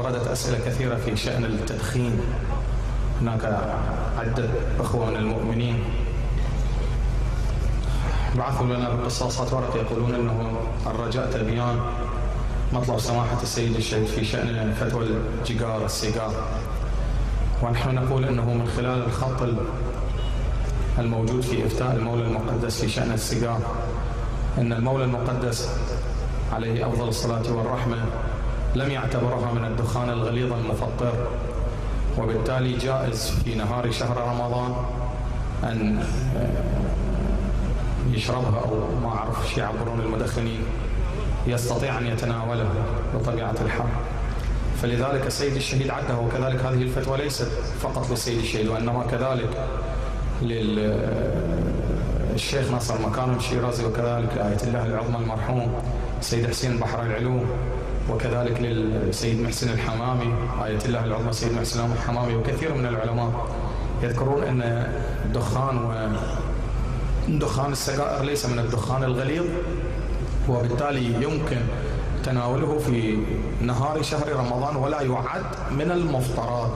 وردت أسئلة كثيرة في شأن التدخين. هناك عدة أخوة من المؤمنين بعثوا لنا بقصاصات ورق يقولون أنه الرجاء تبيان مطلب سماحة السيد الشهيد في شأن فتوى الجيجار السيجار، ونحن نقول أنه من خلال الخط الموجود في إفتاء المولى المقدس في شأن السيجار أن المولى المقدس عليه أفضل الصلاة والرحمة لم يعتبرها من الدخان الغليظ المفطر، وبالتالي جائز في نهار شهر رمضان أن يشربها، أو ما أعرف شو يعبرون المدخنين، يستطيع أن يتناولها بطبيعة الحال. فلذلك السيد الشهيد عدها، وكذلك هذه الفتوى ليست فقط للسيد الشهيد وإنما كذلك للشيخ ناصر مكارم الشيرازي، وكذلك آية الله العظمى المرحوم السيد حسين بحر العلوم، وكذلك للسيد محسن الحمامي آية الله العظمى السيد محسن الحمامي، وكثير من العلماء يذكرون أن دخان السجائر ليس من الدخان الغليظ، وبالتالي يمكن تناوله في نهار شهر رمضان ولا يعد من المفطرات.